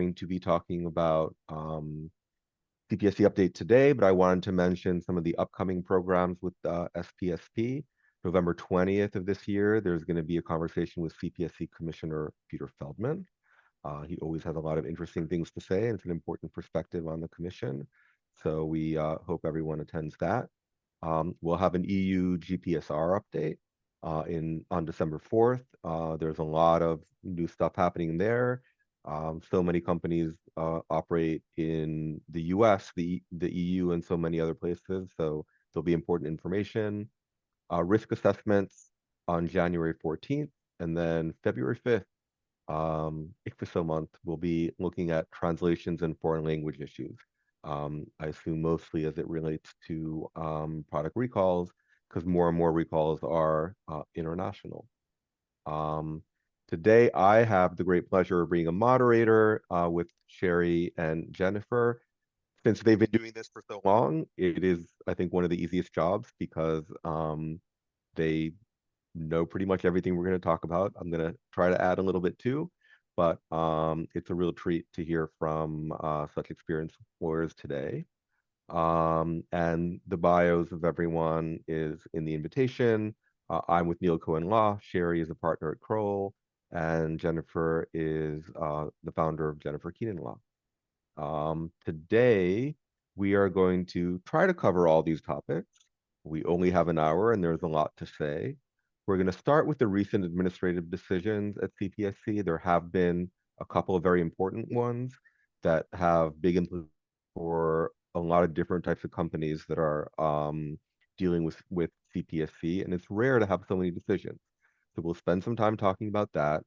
going to be talking about CPSC update today, but I wanted to mention some of the upcoming programs with SPSP. November 20th of this year, there's going to be a conversation with CPSC Commissioner Peter Feldman. He always has a lot of interesting things to say, and it's an important perspective on the commission. So we hope everyone attends that. We'll have an EU GPSR update on December 4th. There's a lot of new stuff happening there. So many companies operate in the US, the EU, and so many other places. So there'll be important information. Risk assessments on January 14th, and then February 5th, ICFSO month, we'll be looking at translations and foreign language issues. I assume mostly as it relates to product recalls, because more and more recalls are international. Today, I have the great pleasure of being a moderator with Sherry and Jennifer. Since they've been doing this for so long, it is, I think, one of the easiest jobs because they know pretty much everything we're going to talk about. I'm going to try to add a little bit too, but it's a real treat to hear from such experienced lawyers today. And the bios of everyone is in the invitation. I'm with Neal Cohen Law. Sherry is a partner at Kroll, and Jennifer is the founder of Jennifer Keenan Law. Today, we are going to try to cover all these topics. We only have an hour, and there's a lot to say. We're going to start with the recent administrative decisions at CPSC. There have been a couple of very important ones that have big implications for a lot of different types of companies that are dealing with CPSC, and it's rare to have so many decisions. So we'll spend some time talking about that.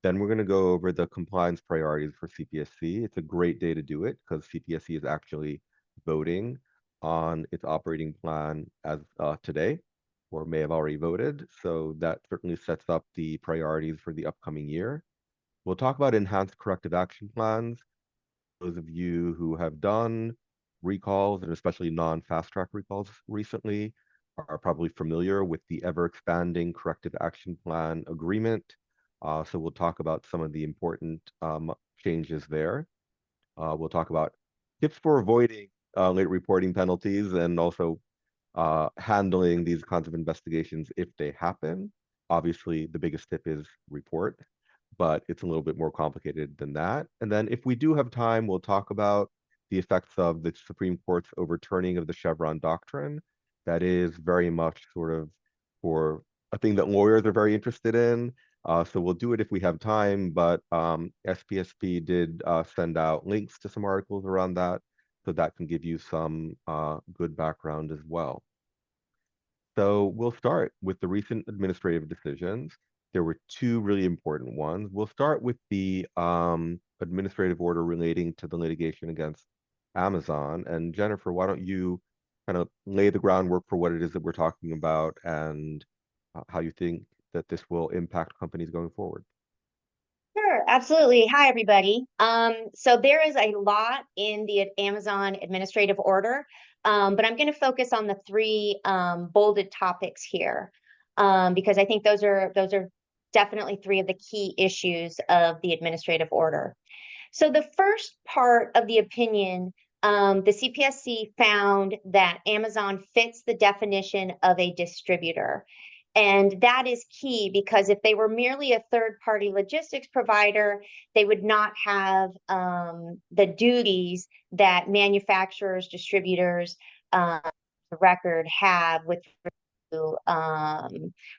Then we're going to go over the compliance priorities for CPSC. It's a great day to do it because CPSC is actually voting on its operating plan as today, or may have already voted. So that certainly sets up the priorities for the upcoming year. We'll talk about enhanced corrective action plans. Those of you who have done recalls, and especially non-fast track recalls recently, are probably familiar with the ever-expanding corrective action plan agreement. So we'll talk about some of the important changes there. We'll talk about tips for avoiding late reporting penalties and also handling these kinds of investigations if they happen. Obviously, the biggest tip is report, but it's a little bit more complicated than that. And then if we do have time, we'll talk about the effects of the Supreme Court's overturning of the Chevron doctrine. That is very much sort of for a thing that lawyers are very interested in. So we'll do it if we have time, but SPSP did send out links to some articles around that, so that can give you some good background as well. So we'll start with the recent administrative decisions. There were two really important ones. We'll start with the administrative order relating to the litigation against Amazon. And Jennifer, why don't you kind of lay the groundwork for what it is that we're talking about and how you think that this will impact companies going forward? Sure, absolutely. Hi, everybody. So there is a lot in the Amazon administrative order, but I'm going to focus on the three bolded topics here because I think those are definitely three of the key issues of the administrative order. So the first part of the opinion, the CPSC found that Amazon fits the definition of a distributor. And that is key because if they were merely a third-party logistics provider, they would not have the duties that manufacturers, distributors, record have with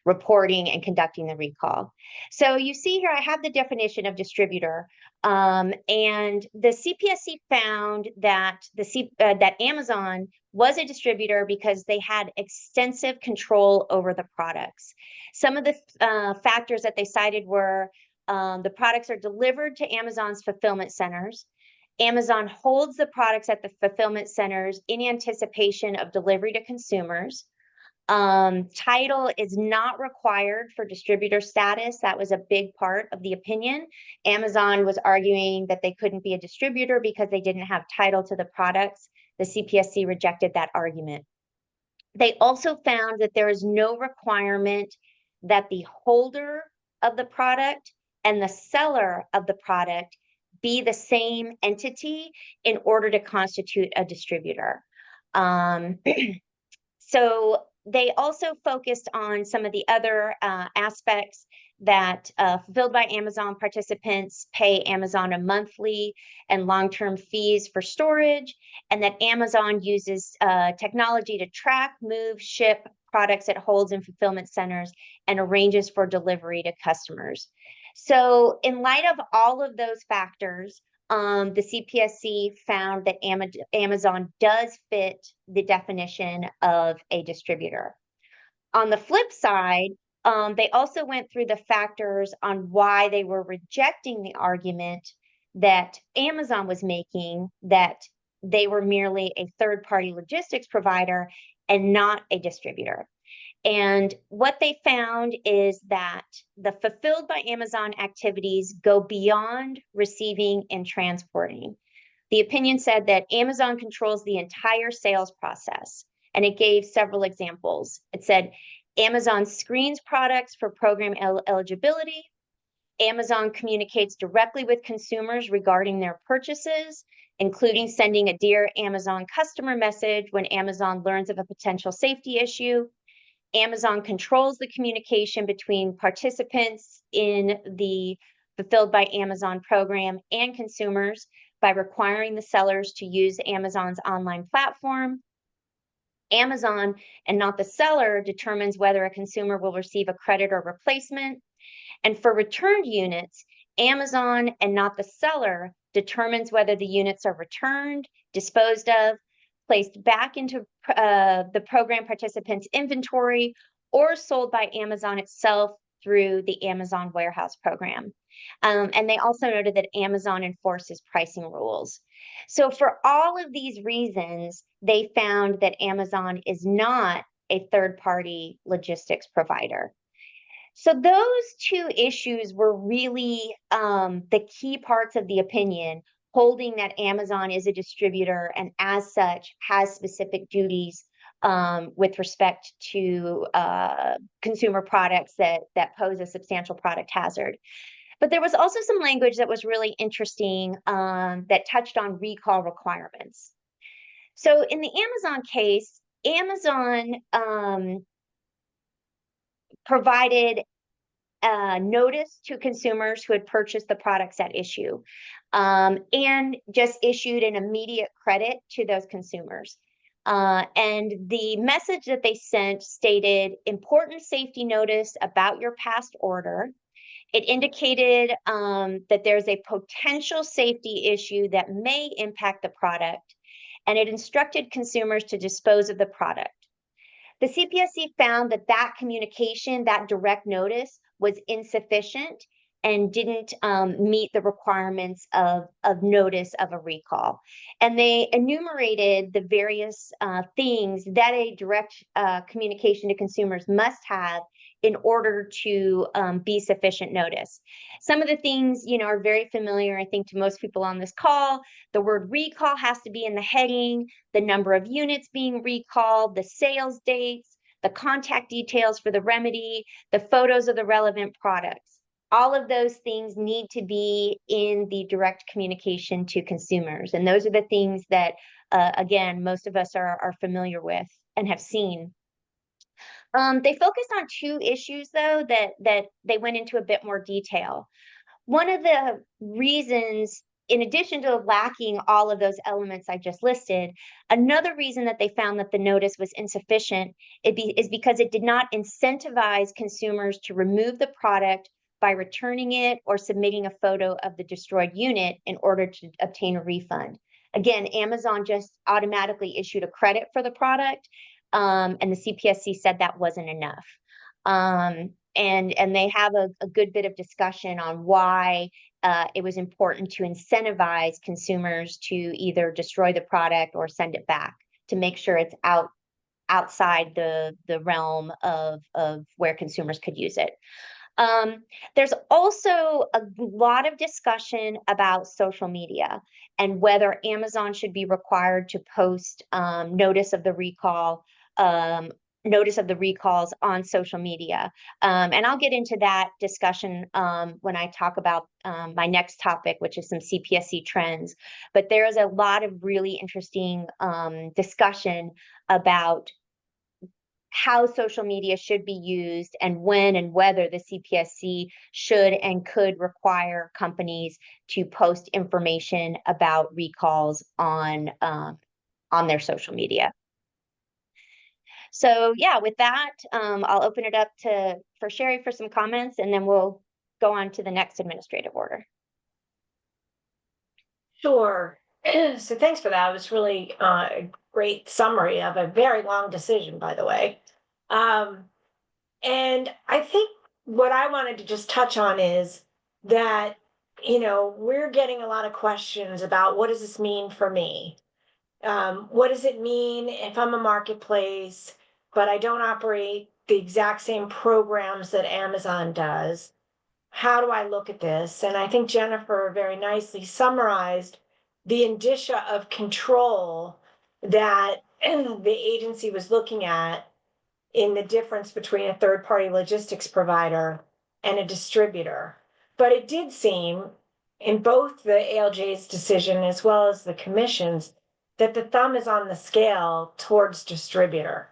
reporting and conducting the recall. So you see here, I have the definition of distributor, and the CPSC found that that Amazon was a distributor because they had extensive control over the products. Some of the factors that they cited were the products are delivered to Amazon's fulfillment centers. Amazon holds the products at the fulfillment centers in anticipation of delivery to consumers. Title is not required for distributor status. That was a big part of the opinion. Amazon was arguing that they couldn't be a distributor because they didn't have title to the products. The CPSC rejected that argument. They also found that there is no requirement that the holder of the product and the seller of the product be the same entity in order to constitute a distributor. So they also focused on some of the other aspects that Fulfilled by Amazon participants pay Amazon a monthly and long-term fees for storage, and that Amazon uses technology to track, move, ship products it holds in fulfillment centers and arranges for delivery to customers. So in light of all of those factors, the CPSC found that Amazon does fit the definition of a distributor. On the flip side, they also went through the factors on why they were rejecting the argument that Amazon was making that they were merely a third-party logistics provider and not a distributor. And what they found is that the Fulfilled by Amazon activities go beyond receiving and transporting. The opinion said that Amazon controls the entire sales process, and it gave several examples. It said Amazon screens products for program eligibility. Amazon communicates directly with consumers regarding their purchases, including sending a Dear Amazon customer message when Amazon learns of a potential safety issue. Amazon controls the communication between participants in the Fulfilled by Amazon program and consumers by requiring the sellers to use Amazon's online platform. Amazon, and not the seller, determines whether a consumer will receive a credit or replacement. And for returned units, Amazon, and not the seller, determines whether the units are returned, disposed of, placed back into the program participants' inventory, or sold by Amazon itself through the Amazon warehouse program. And they also noted that Amazon enforces pricing rules. So for all of these reasons, they found that Amazon is not a third-party logistics provider. So those two issues were really the key parts of the opinion, holding that Amazon is a distributor and as such has specific duties with respect to consumer products that pose a substantial product hazard. But there was also some language that was really interesting that touched on recall requirements. So in the Amazon case, Amazon provided notice to consumers who had purchased the products at issue and just issued an immediate credit to those consumers. And the message that they sent stated important safety notice about your past order. It indicated that there's a potential safety issue that may impact the product, and it instructed consumers to dispose of the product. The CPSC found that that communication, that direct notice, was insufficient and didn't meet the requirements of notice of a recall. And they enumerated the various things that a direct communication to consumers must have in order to be sufficient notice. Some of the things, are very familiar, I think, to most people on this call. The word recall has to be in the heading, the number of units being recalled, the sales dates, the contact details for the remedy, the photos of the relevant products. All of those things need to be in the direct communication to consumers. And those are the things that, again, most of us are familiar with and have seen. They focused on two issues, though, that they went into a bit more detail. One of the reasons, in addition to lacking all of those elements I just listed, another reason that they found that the notice was insufficient is because it did not incentivize consumers to remove the product by returning it or submitting a photo of the destroyed unit in order to obtain a refund. Again, Amazon just automatically issued a credit for the product, and the CPSC said that wasn't enough. And they have a good bit of discussion on why it was important to incentivize consumers to either destroy the product or send it back to make sure it's outside the realm of where consumers could use it. There's also a lot of discussion about social media and whether Amazon should be required to post notice of the recall notice of the recalls on social media. And I'll get into that discussion when I talk about my next topic, which is some CPSC trends. But there is a lot of really interesting discussion about how social media should be used and when and whether the CPSC should and could require companies to post information about recalls on their social media. So yeah, with that, I'll open it up for Sherry for some comments, and then we'll go on to the next administrative order. Sure. So thanks for that. It was really a great summary of a very long decision, by the way. And I think what I wanted to just touch on is that, we're getting a lot of questions about what does this mean for me? What does it mean if I'm a marketplace, but I don't operate the exact same programs that Amazon does? How do I look at this? And I think Jennifer very nicely summarized the indicia of control that the agency was looking at in the difference between a third-party logistics provider and a distributor. But it did seem in both the ALJ's decision as well as the commission's that the thumb is on the scale towards distributor.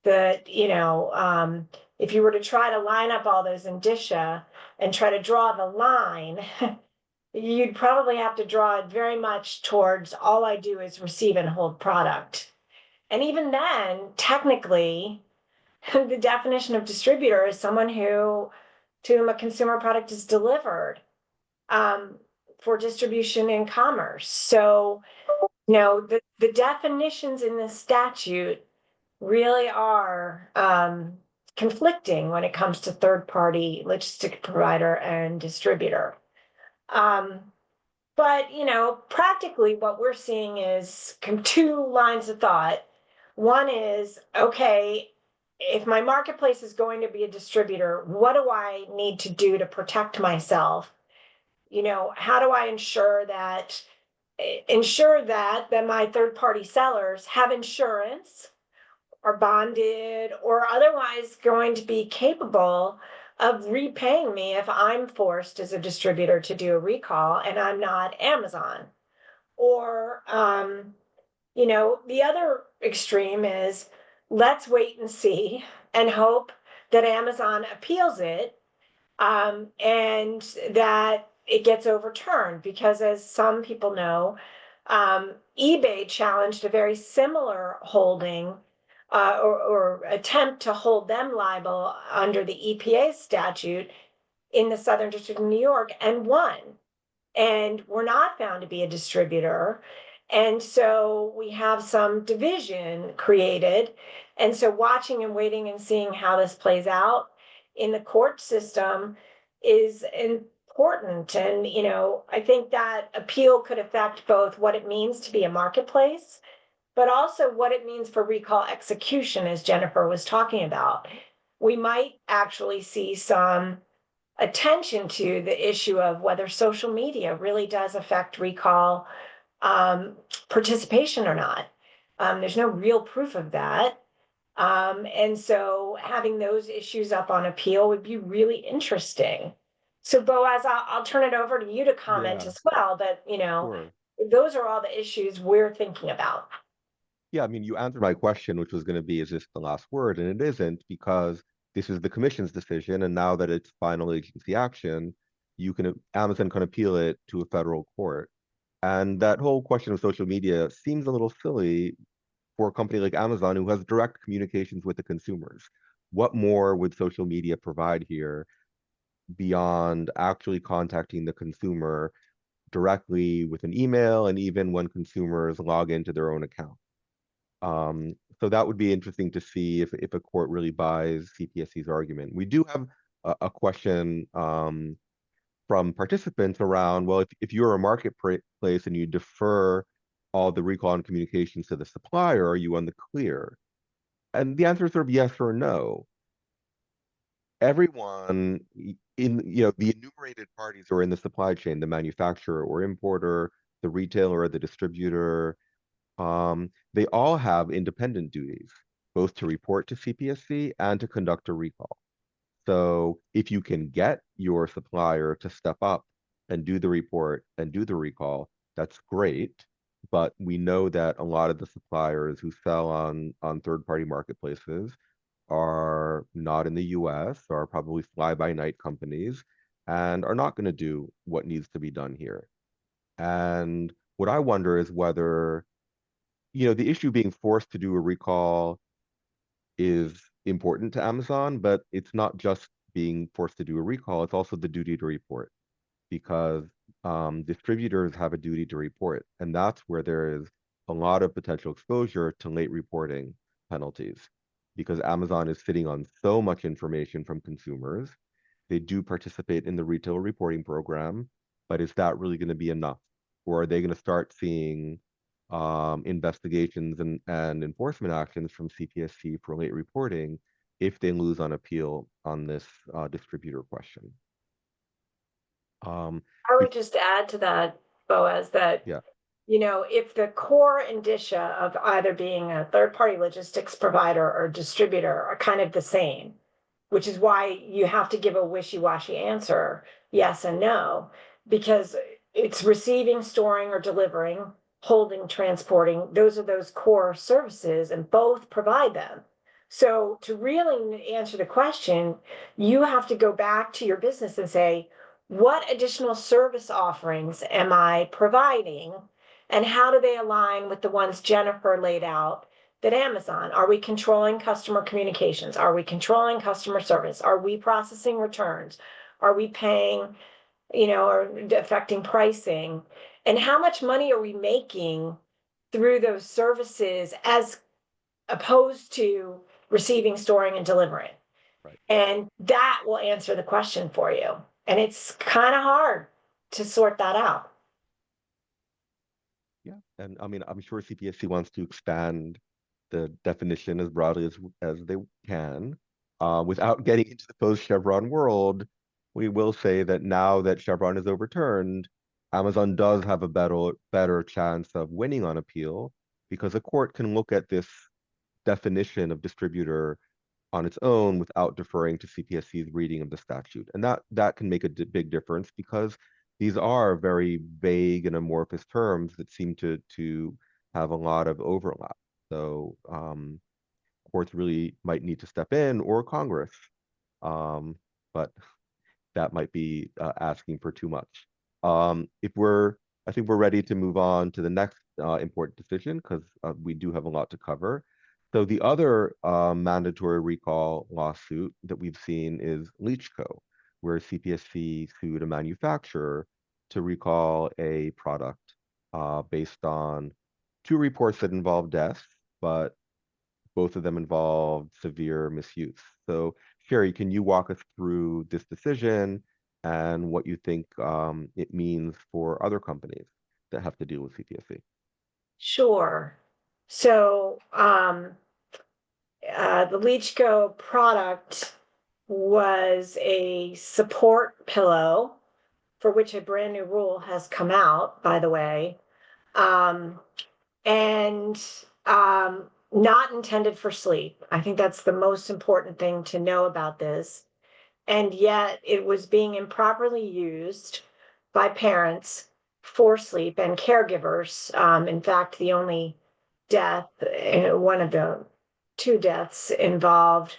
That, if you were to try to line up all those indicia and try to draw the line, you'd probably have to draw it very much towards all I do is receive and hold product. And even then, technically, the definition of distributor is someone to whom a consumer product is delivered for distribution in commerce. So, the definitions in the statute really are conflicting when it comes to third-party logistic provider and distributor. But, practically what we're seeing is two lines of thought. One is, okay, if my marketplace is going to be a distributor, what do I need to do to protect myself? How do I ensure that my third-party sellers have insurance or bonded or otherwise going to be capable of repaying me if I'm forced as a distributor to do a recall and I'm not Amazon? Or, the other extreme is let's wait and see and hope that Amazon appeals it and that it gets overturned, because as some people know, eBay challenged a very similar holding or attempt to hold them liable under the EPA statute in the Southern District of New York and won, and were not found to be a distributor. And so we have some division created. And so watching and waiting and seeing how this plays out in the court system is important. And, I think that appeal could affect both what it means to be a marketplace, but also what it means for recall execution, as Jennifer was talking about. We might actually see some attention to the issue of whether social media really does affect recall participation or not. There's no real proof of that. And so having those issues up on appeal would be really interesting. So Boaz, I'll turn it over to you to comment as well, but Sure. those are all the issues we're thinking about. Yeah, I mean, you answered my question, which was going to be, is this the last word? And it isn't, because this is the commission's decision. And now that it's final agency action, Amazon can appeal it to a federal court. And that whole question of social media seems a little silly for a company like Amazon, who has direct communications with the consumers. What more would social media provide here beyond actually contacting the consumer directly with an email, and even when consumers log into their own account? So that would be interesting to see if a court really buys CPSC's argument. We do have a question from participants around, well, if you're a marketplace and you defer all the recall and communications to the supplier, are you on the clear? And the answer is sort of yes or no. Everyone the enumerated parties are in the supply chain, the manufacturer or importer, the retailer or the distributor, they all have independent duties. both to report to CPSC and to conduct a recall. So if you can get your supplier to step up and do the report and do the recall, that's great. But we know that a lot of the suppliers who sell on third-party marketplaces are not in the US, are probably fly-by-night companies, and are not going to do what needs to be done here. And what I wonder is whether, the issue being forced to do a recall is important to Amazon, but it's not just being forced to do a recall, it's also the duty to report, because distributors have a duty to report, and that's where there is a lot of potential exposure to late reporting penalties, because Amazon is sitting on so much information from consumers. They do participate in the retail reporting program, but is that really going to be enough? Or are they going to start seeing investigations and enforcement actions from CPSC for late reporting if they lose on appeal on this distributor question? I would just add to that, Boaz, that Yeah. If the core indicia of either being a third-party logistics provider or distributor are kind of the same, which is why you have to give a wishy-washy answer, yes and no, because it's receiving, storing, or delivering, holding, transporting. Those are those core services, and both provide them. So to really answer the question, you have to go back to your business and say, what additional service offerings am I providing? And how do they align with the ones Jennifer laid out that Amazon? Are we controlling customer communications? Are we controlling customer service? Are we processing returns? Are we paying, or affecting pricing? And how much money are we making through those services as opposed to receiving, storing, and delivering? Right. And that will answer the question for you. And it's kind of hard to sort that out. Yeah, and I mean, I'm sure CPSC wants to expand the definition as broadly as they can. Without getting into the post-Chevron world, we will say that now that Chevron is overturned, Amazon does have a better chance of winning on appeal, because a court can look at this definition of distributor on its own without deferring to CPSC's reading of the statute. And that can make a big difference, because these are very vague and amorphous terms that seem to have a lot of overlap. So courts really might need to step in, or Congress, but that might be asking for too much. I think we're ready to move on to the next important decision, because we do have a lot to cover. So the other mandatory recall lawsuit that we've seen is LeachCo, where CPSC sued a manufacturer to recall a product based on two reports that involved deaths, but both of them involved severe misuse. So Sherry, can you walk us through this decision and what you think it means for other companies that have to deal with CPSC? Sure. So the LeachCo product was a support pillow, for which a brand new rule has come out, by the way, and not intended for sleep. I think that's the most important thing to know about this. And yet it was being improperly used by parents for sleep and caregivers. In fact, the only death, one of the two deaths, involved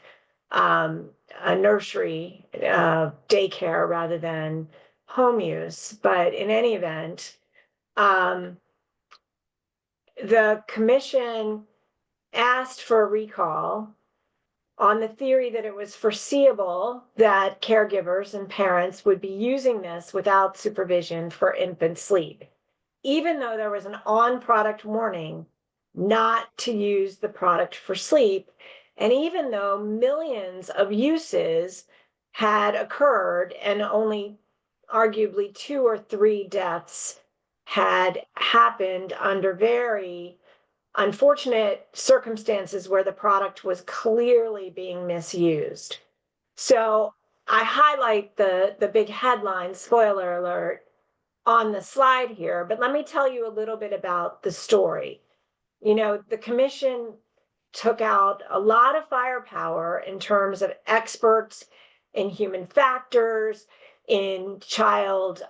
a nursery, daycare, rather than home use. But in any event, the commission asked for a recall on the theory that it was foreseeable that caregivers and parents would be using this without supervision for infant sleep, even though there was an on-product warning not to use the product for sleep, and even though millions of uses had occurred and only arguably 2 or 3 deaths had happened under very unfortunate circumstances where the product was clearly being misused. So I highlight the big headline, spoiler alert, on the slide here, but let me tell you a little bit about the story. The commission took out a lot of firepower in terms of experts in human factors, in child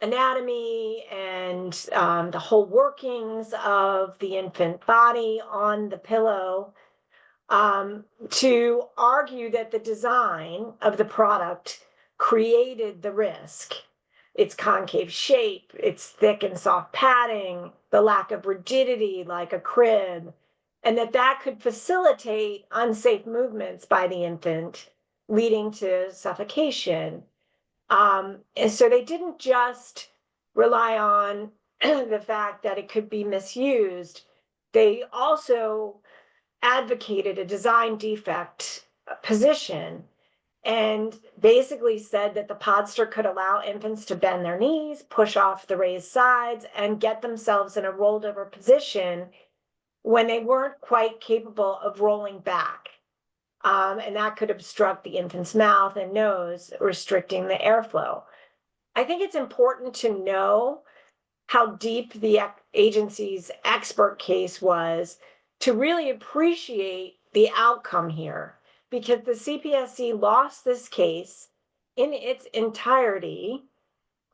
anatomy, and the whole workings of the infant body on the pillow, to argue that the design of the product created the risk. Its concave shape, its thick and soft padding, the lack of rigidity like a crib, and that could facilitate unsafe movements by the infant, leading to suffocation. And so they didn't just rely on the fact that it could be misused. They also advocated a design defect position and basically said that the podster could allow infants to bend their knees, push off the raised sides, and get themselves in a rolled over position when they weren't quite capable of rolling back. And that could obstruct the infant's mouth and nose, restricting the airflow. I think it's important to know how deep the agency's expert case was to really appreciate the outcome here, because the CPSC lost this case in its entirety,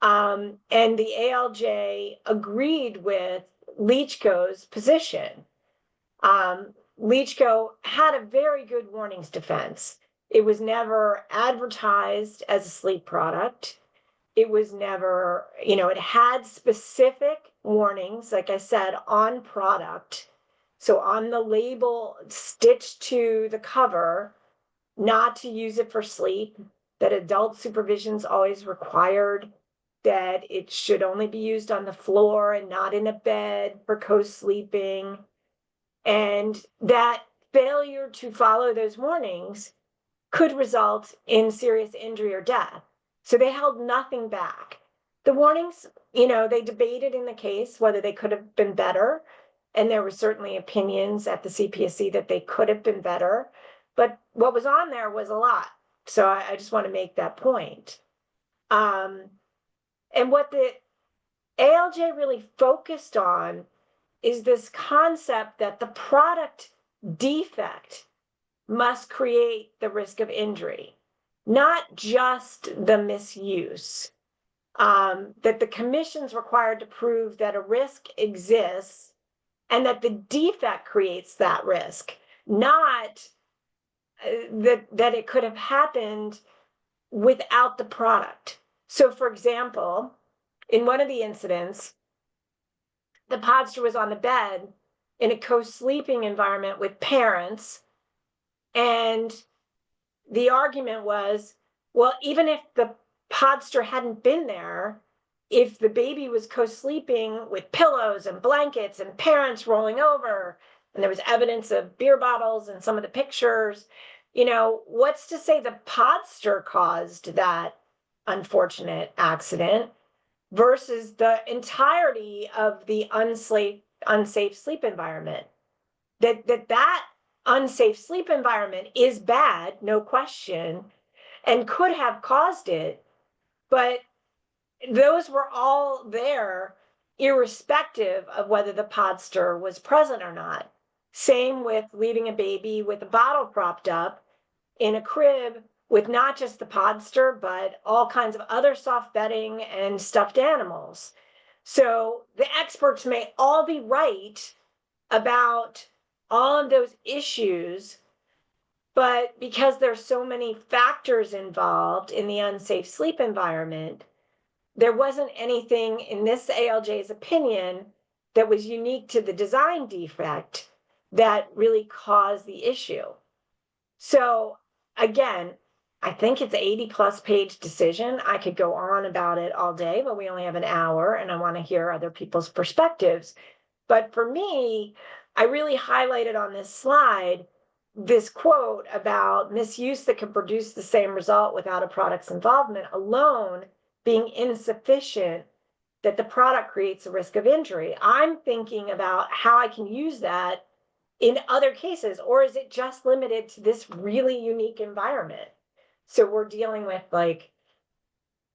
and the ALJ agreed with Leachco's position. Leachco had a very good warnings defense. It was never advertised as a sleep product. It was never, it had specific warnings, like I said, on product. So on the label stitched to the cover, not to use it for sleep, that adult supervision is always required, that it should only be used on the floor and not in a bed for co-sleeping, and that failure to follow those warnings could result in serious injury or death. So they held nothing back. The warnings, they debated in the case whether they could have been better. And there were certainly opinions at the CPSC that they could have been better. But what was on there was a lot. So I just want to make that point. And what the ALJ really focused on is this concept that the product defect must create the risk of injury, not just the misuse. That the commission's required to prove that a risk exists and that the defect creates that risk, not that it could have happened without the product. So, for example, in one of the incidents, the podster was on the bed in a co-sleeping environment with parents, and the argument was, well, even if the podster hadn't been there, if the baby was co-sleeping with pillows and blankets and parents rolling over, and there was evidence of beer bottles in some of the pictures, what's to say the podster caused that unfortunate accident versus the entirety of the unsafe sleep environment? That unsafe sleep environment is bad, no question, and could have caused it, but those were all there irrespective of whether the podster was present or not. Same with leaving a baby with a bottle propped up in a crib with not just the podster, but all kinds of other soft bedding and stuffed animals. So the experts may all be right about all of those issues, but because there's so many factors involved in the unsafe sleep environment, there wasn't anything in this ALJ's opinion that was unique to the design defect that really caused the issue. So again, I think it's an 80+ page decision. I could go on about it all day, but we only have an hour and I want to hear other people's perspectives. But for me, I really highlighted on this slide this quote about misuse that can produce the same result without a product's involvement alone being insufficient, that the product creates a risk of injury. I'm thinking about how I can use that in other cases, or is it just limited to this really unique environment? So we're dealing with like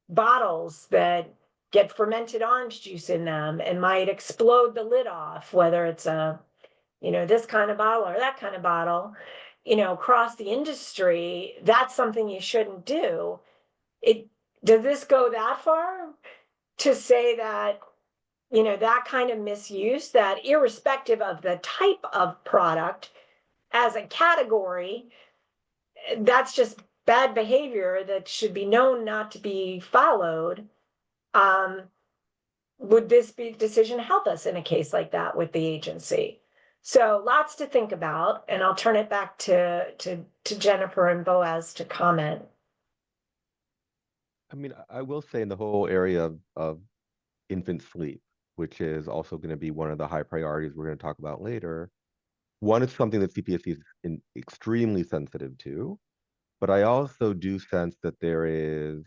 bottles that get fermented orange juice in them and might explode the lid off, whether it's a this kind of bottle or that kind of bottle, across the industry, that's something you shouldn't do. Does this go that far to say that, that kind of misuse, that irrespective of the type of product as a category, that's just bad behavior that should be known not to be followed? Would this decision help us in a case like that with the agency? So lots to think about, and I'll turn it back to Jennifer and Boaz to comment. I mean, I will say in the whole area of infant sleep, which is also going to be one of the high priorities we're going to talk about later. One is something that CPSC is extremely sensitive to, but I also do sense that there is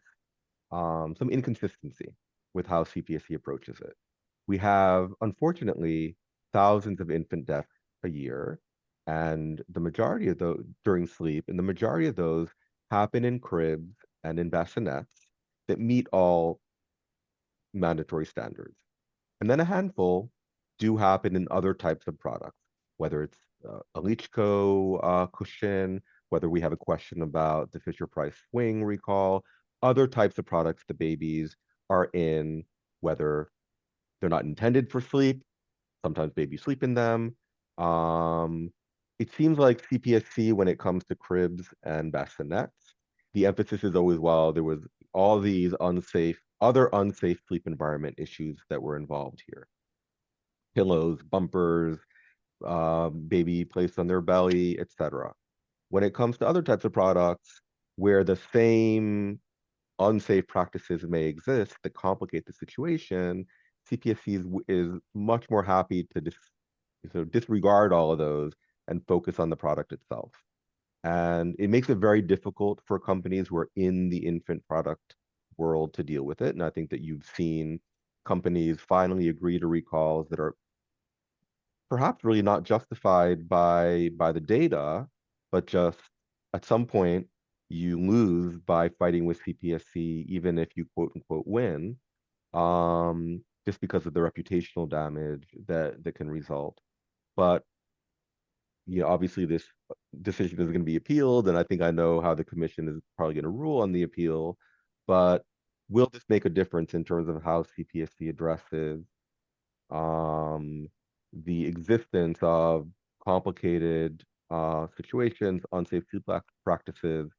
some inconsistency with how CPSC approaches it. We have, unfortunately, thousands of infant deaths a year, and the majority of those during sleep, and the majority of those happen in cribs and in bassinets that meet all mandatory standards. And then a handful do happen in other types of products, whether it's a Leachco cushion, whether we have a question about the Fisher-Price swing recall, other types of products the babies are in, whether they're not intended for sleep, sometimes babies sleep in them. It seems like CPSC, when it comes to cribs and bassinets, the emphasis is always, well, there was all these other unsafe sleep environment issues that were involved here. Pillows, bumpers, baby placed on their belly, etc. When it comes to other types of products where the same unsafe practices may exist that complicate the situation, CPSC is much more happy to disregard all of those and focus on the product itself. And it makes it very difficult for companies who are in the infant product world to deal with it. And I think that you've seen companies finally agree to recalls that are perhaps really not justified by the data, but just at some point you lose by fighting with CPSC, even if you quote unquote win, just because of the reputational damage that can result. But obviously this decision is going to be appealed, and I think I know how the commission is probably going to rule on the appeal, but will this make a difference in terms of how CPSC addresses the existence of complicated situations, unsafe sleep practices,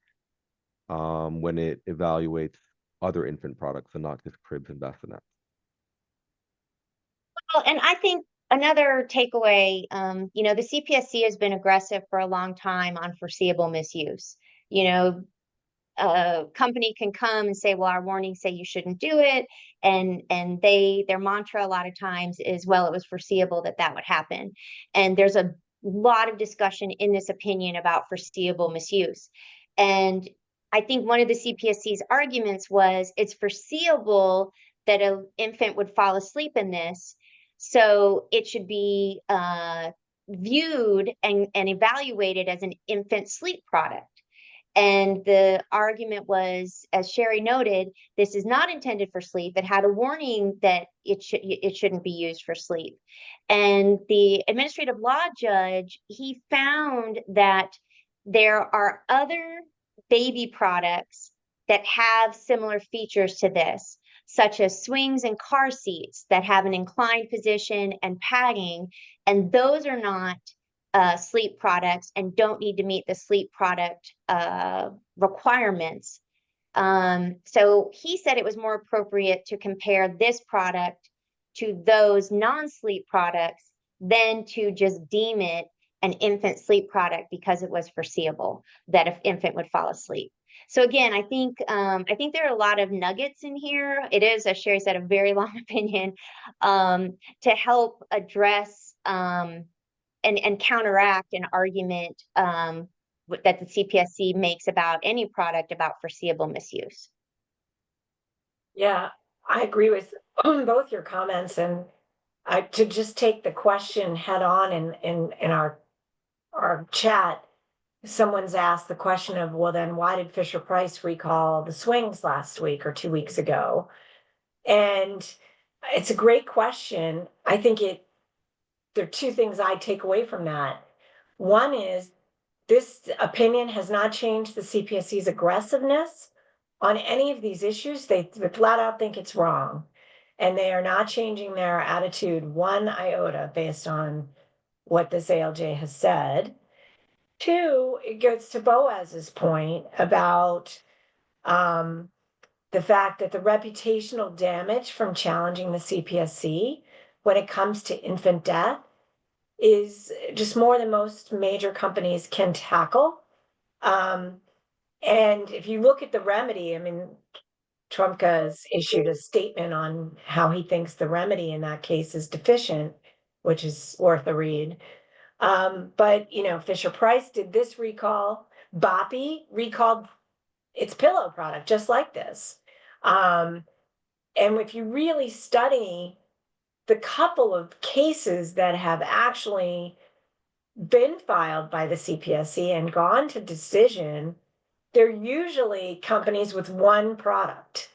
when it evaluates other infant products and not just cribs and bassinets? Well, and I think another takeaway, the CPSC has been aggressive for a long time on foreseeable misuse. A company can come and say, well, our warnings say you shouldn't do it. And their mantra a lot of times is, well, it was foreseeable that would happen. And there's a lot of discussion in this opinion about foreseeable misuse. And I think one of the CPSC's arguments was it's foreseeable that an infant would fall asleep in this, so it should be viewed and evaluated as an infant sleep product. And the argument was, as Sherry noted, this is not intended for sleep. It had a warning that it shouldn't be used for sleep. And the administrative law judge, he found that there are other baby products that have similar features to this, such as swings and car seats that have an inclined position and padding, and those are not sleep products and don't need to meet the sleep product requirements. So he said it was more appropriate to compare this product to those non-sleep products than to just deem it an infant sleep product because it was foreseeable that an infant would fall asleep. So again, I think there are a lot of nuggets in here. It is, as Sherry said, a very long opinion to help address and counteract an argument that the CPSC makes about any product about foreseeable misuse. Yeah, I agree with both your comments, and to just take the question head on in our chat, someone's asked the question of, well, then why did Fisher-Price recall the swings last week or 2 weeks ago? And it's a great question. I think it there are two things I take away from that. One is this opinion has not changed the CPSC's aggressiveness on any of these issues. They flat out think it's wrong. And they are not changing their attitude one iota based on what this ALJ has said. Two, it goes to Boaz's point about the fact that the reputational damage from challenging the CPSC when it comes to infant death is just more than most major companies can tackle. And if you look at the remedy, I mean, Trumka has issued a statement on how he thinks the remedy in that case is deficient, which is worth a read. But, you know, Fisher-Price did this recall. Boppy recalled its pillow product just like this. And if you really study the couple of cases that have actually been filed by the CPSC and gone to decision, they're usually companies with one product,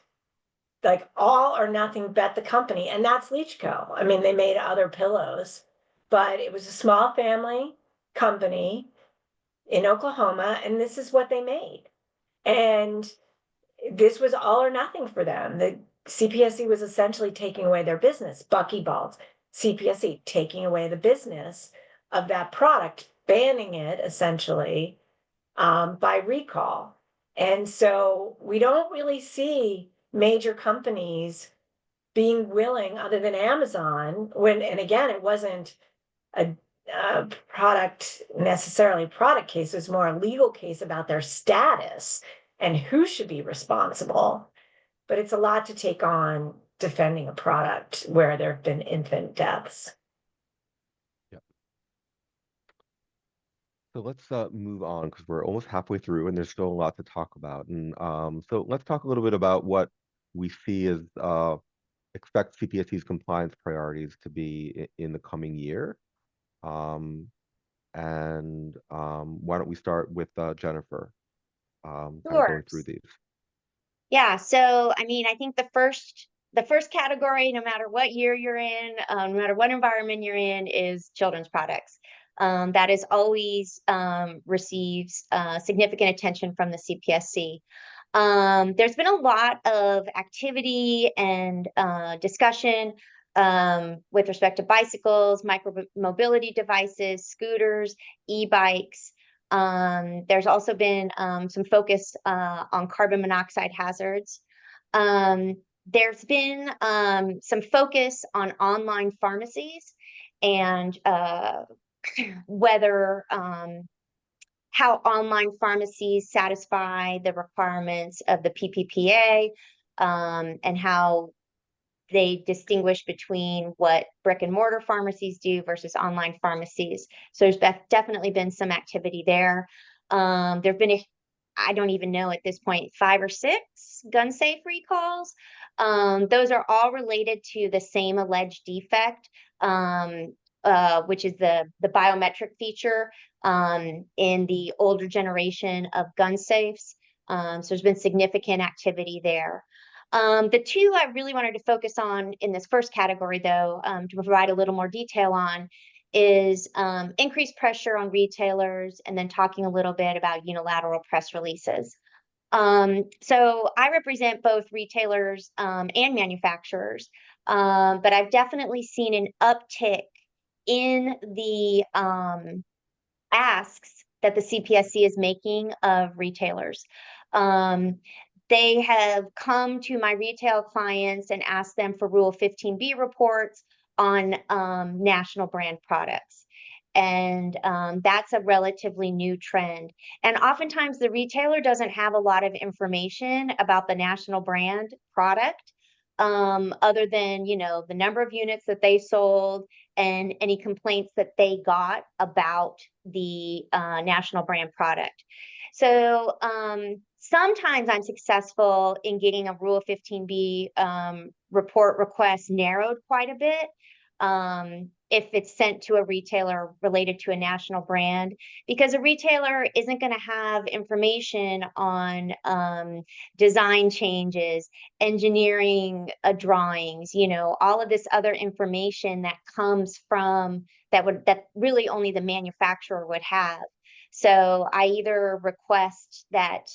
like all or nothing bet the company, and that's Leachco. I mean, they made other pillows, but it was a small family company in Oklahoma, and this is what they made. And this was all or nothing for them. The CPSC was essentially taking away their business. Buckyballs, CPSC taking away the business of that product, banning it essentially by recall. And so we don't really see major companies being willing, other than Amazon, and again, it wasn't a product necessarily product case, it was more a legal case about their status and who should be responsible. But it's a lot to take on defending a product where there have been infant deaths. So let's move on because we're almost halfway through and there's still a lot to talk about. And so let's talk a little bit about what we see as expect CPSC's compliance priorities to be in the coming year. And why don't we start with Jennifer, kind of going through these. Yeah, so I mean, I think the first category, no matter what year you're in, no matter what environment you're in, is children's products. That is always receives significant attention from the CPSC. There's been a lot of activity and discussion with respect to bicycles, micromobility devices, scooters, e-bikes. There's also been some focus on carbon monoxide hazards. There's been some focus on online pharmacies and whether how online pharmacies satisfy the requirements of the PPPA and how they distinguish between what brick and mortar pharmacies do versus online pharmacies. So there's definitely been some activity there. There've been I don't even know at this point, 5 or 6 gun safe recalls. Those are all related to the same alleged defect, which is the biometric feature in the older generation of gun safes. So there's been significant activity there. The two I really wanted to focus on in this first category, though, to provide a little more detail on, is increased pressure on retailers, and then talking a little bit about unilateral press releases. So I represent both retailers and manufacturers, but I've definitely seen an uptick in the asks that the CPSC is making of retailers. They have come to my retail clients and asked them for Rule 15B reports on national brand products. And that's a relatively new trend. And oftentimes the retailer doesn't have a lot of information about the national brand product, other than, the number of units that they sold and any complaints that they got about the national brand product. So sometimes I'm successful in getting a Rule 15B report request narrowed quite a bit. if it's sent to a retailer related to a national brand, because a retailer isn't going to have information on design changes, engineering drawings, all of this other information that comes from that really only the manufacturer would have. So I either request that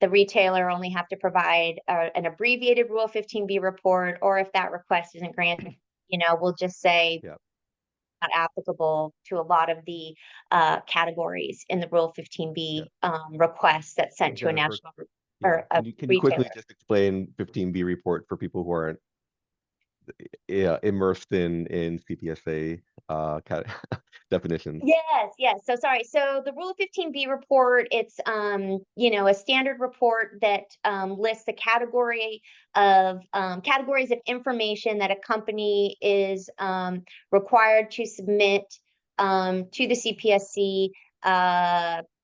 the retailer only have to provide an abbreviated Rule 15B report, or if that request isn't granted, we'll just say Yep. not applicable to a lot of the categories in the Rule 15B requests that's sent to a Jennifer, national yeah. or a Can you quickly retailer. just explain 15B report for people who aren't immersed in CPSA definitions? Yes. So sorry. So the Rule 15B report, it's a standard report that lists the categories of information that a company is required to submit to the CPSC,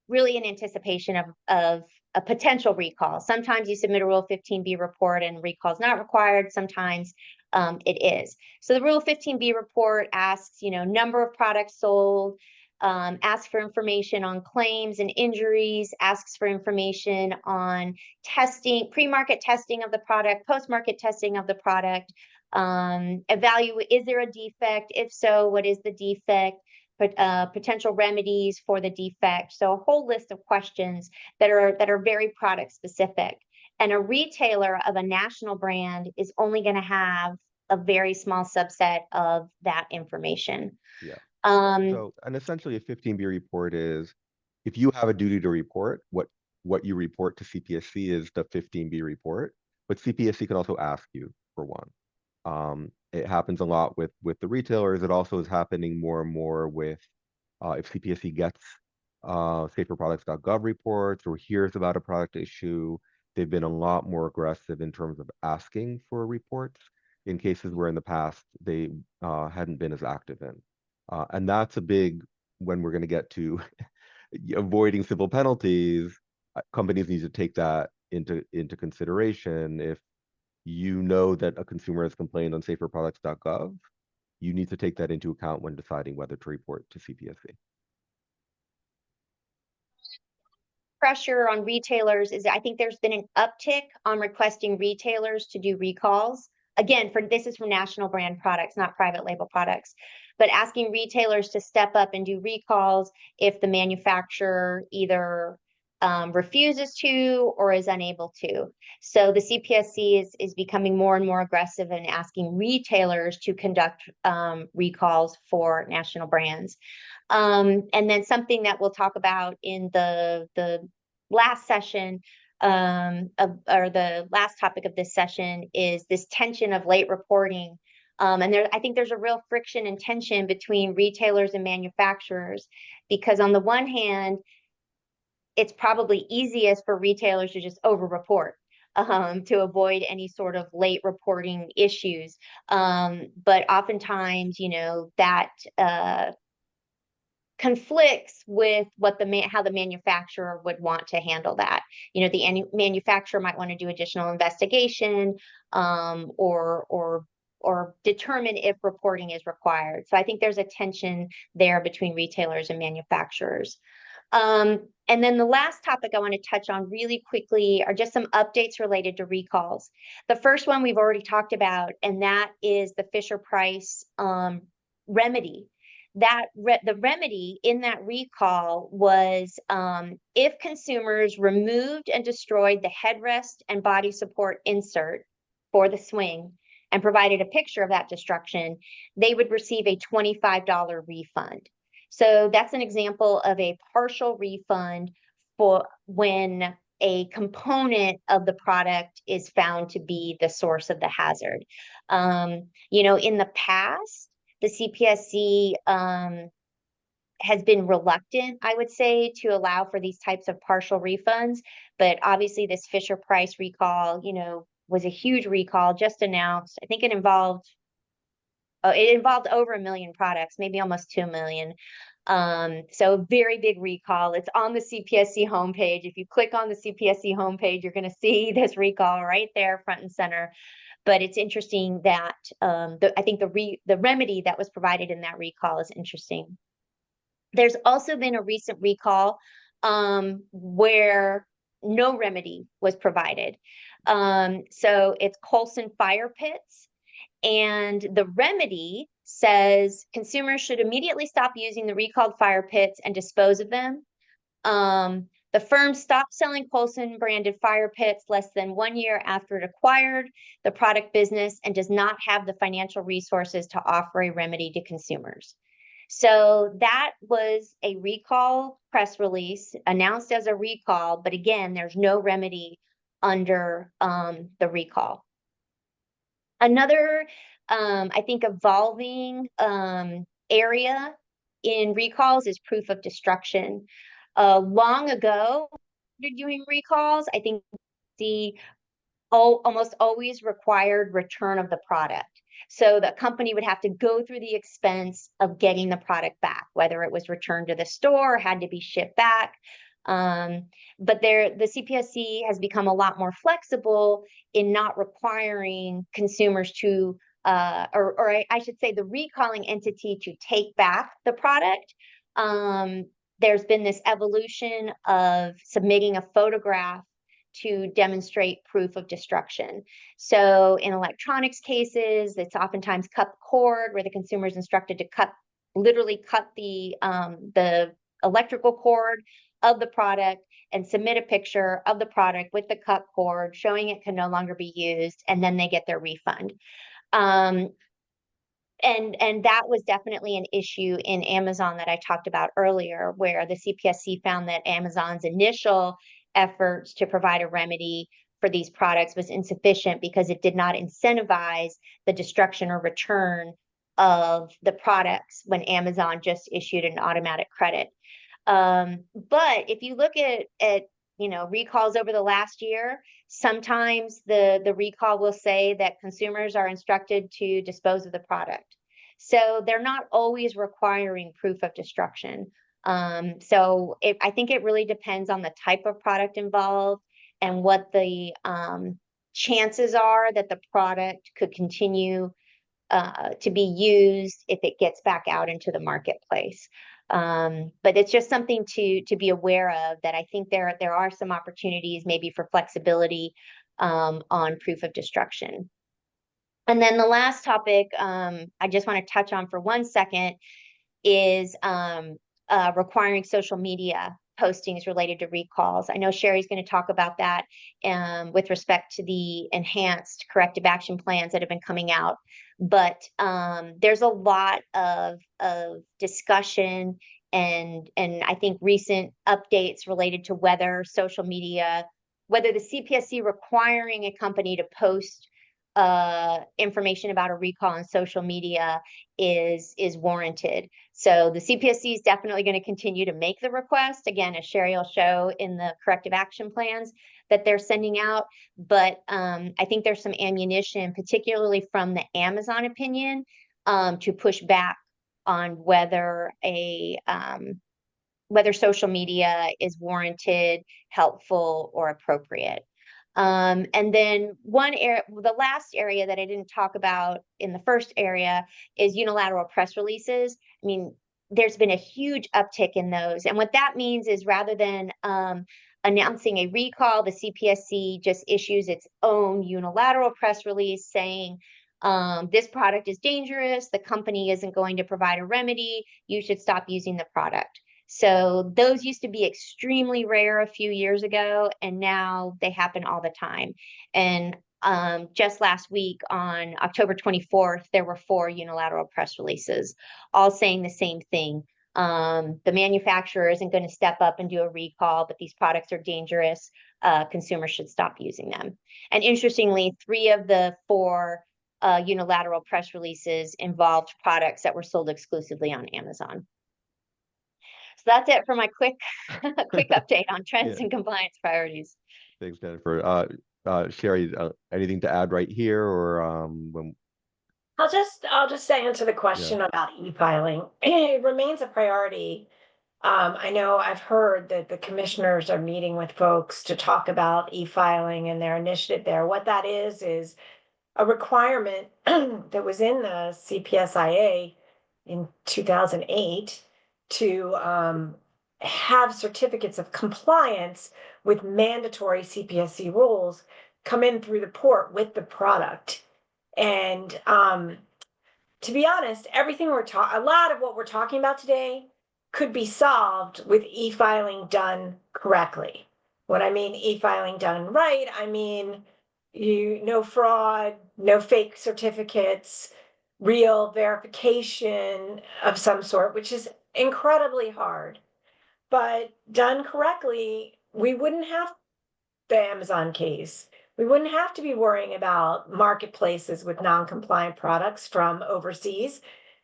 really in anticipation of a potential recall. Sometimes you submit a Rule 15B report and recall is not required. Sometimes it is. So the Rule 15B report asks, number of products sold, asks for information on claims and injuries, asks for information on testing, pre-market testing of the product, post-market testing of the product, evaluate, is there a defect? If so, what is the defect? Potential remedies for the defect. So a whole list of questions that are very product specific. And a retailer of a national brand is only going to have a very small subset of that information. Yeah. Um, So, and essentially a 15B report is, if you have a duty to report, what you report to CPSC is the 15B report, but CPSC can also ask you for one. It happens a lot with the retailers. It also is happening more and more with if CPSC gets saferproducts.gov reports or hears about a product issue, they've been a lot more aggressive in terms of asking for reports in cases where in the past they hadn't been as active in. And that's a big, when we're going to get to avoiding civil penalties, companies need to take that into consideration. If you know that a consumer has complained on saferproducts.gov, you need to take that into account when deciding whether to report to CPSC. Pressure on retailers is, I think there's been an uptick on requesting retailers to do recalls. Again, this is for national brand products, not private label products, but asking retailers to step up and do recalls if the manufacturer either refuses to or is unable to. So the CPSC is becoming more and more aggressive in asking retailers to conduct recalls for national brands. And then something that we'll talk about in the last session or the last topic of this session is this tension of late reporting. And I think there's a real friction and tension between retailers and manufacturers, because on the one hand, it's probably easiest for retailers to just over-report to avoid any sort of late reporting issues. But oftentimes, that conflicts with what how the manufacturer would want to handle that. The manufacturer might want to do additional investigation or determine if reporting is required. So I think there's a tension there between retailers and manufacturers. And then the last topic I want to touch on really quickly are just some updates related to recalls. The first one we've already talked about, and that is the Fisher-Price remedy. The remedy in that recall was if consumers removed and destroyed the headrest and body support insert for the swing and provided a picture of that destruction, they would receive a $25 refund. So that's an example of a partial refund for when a component of the product is found to be the source of the hazard. In the past, the CPSC has been reluctant, I would say, to allow for these types of partial refunds. But obviously this Fisher-Price recall, was a huge recall just announced. I think it involved over 1 million products, maybe almost 2 million. So a very big recall. It's on the CPSC homepage. If you click on the CPSC homepage, you're going to see this recall right there, front and center. But it's interesting that I think the remedy that was provided in that recall is interesting. There's also been a recent recall where no remedy was provided. So it's Colson fire pits, and the remedy says consumers should immediately stop using the recalled fire pits and dispose of them. The firm stopped selling Colson branded fire pits less than 1 year after it acquired the product business and does not have the financial resources to offer a remedy to consumers. So that was a recall press release announced as a recall, but again, there's no remedy under the recall. Another, I think, evolving area in recalls is proof of destruction. Long ago, doing recalls, I think the almost always required return of the product. So the company would have to go through the expense of getting the product back, whether it was returned to the store or had to be shipped back. But the CPSC has become a lot more flexible in not requiring consumers to, or I should say the recalling entity to take back the product. There's been this evolution of submitting a photograph to demonstrate proof of destruction. So in electronics cases, it's oftentimes cut cord, where the consumer is instructed to literally cut the electrical cord of the product and submit a picture of the product with the cut cord showing it can no longer be used, and then they get their refund. And that was definitely an issue in Amazon that I talked about earlier, where the CPSC found that Amazon's initial efforts to provide a remedy for these products was insufficient because it did not incentivize the destruction or return of the products when Amazon just issued an automatic credit. But if you look at recalls over the last year, sometimes the recall will say that consumers are instructed to dispose of the product. So they're not always requiring proof of destruction. So I think it really depends on the type of product involved and what the chances are that the product could continue to be used if it gets back out into the marketplace. But it's just something to be aware of, that I think there are some opportunities maybe for flexibility on proof of destruction. And then the last topic I just want to touch on for 1 second is requiring social media postings related to recalls. I know Sherry's going to talk about that with respect to the enhanced corrective action plans that have been coming out. But there's a lot of discussion and I think recent updates related to whether social media, whether the CPSC requiring a company to post information about a recall on social media is warranted. So the CPSC is definitely going to continue to make the request, again, as Sherry will show in the corrective action plans that they're sending out. But I think there's some ammunition, particularly from the Amazon opinion, to push back on whether whether social media is warranted, helpful, or appropriate. And then the last area that I didn't talk about in the first area is unilateral press releases. I mean, there's been a huge uptick in those. And what that means is, rather than announcing a recall, the CPSC just issues its own unilateral press release saying, this product is dangerous, the company isn't going to provide a remedy, you should stop using the product. So those used to be extremely rare a few years ago, and now they happen all the time. And just last week, on October 24th, there were 4 unilateral press releases, all saying the same thing. The manufacturer isn't going to step up and do a recall, but these products are dangerous. Consumers should stop using them. And interestingly, 3 of the 4 unilateral press releases involved products that were sold exclusively on Amazon. So that's it for my quick update on trends and compliance priorities. Thanks, Jennifer. Sherry, anything to add right here, or I'll just answer the question about e-filing. It remains a priority. I know I've heard that the commissioners are meeting with folks to talk about e-filing and their initiative there. What that is a requirement that was in the CPSIA in 2008 to have certificates of compliance with mandatory CPSC rules come in through the port with the product. And to be honest, everything a lot of what we're talking about today could be solved with e-filing done correctly. When I mean e-filing done right, I mean no fraud, no fake certificates, real verification of some sort, which is incredibly hard. But done correctly, we wouldn't have the Amazon case. We wouldn't have to be worrying about marketplaces with non-compliant products from overseas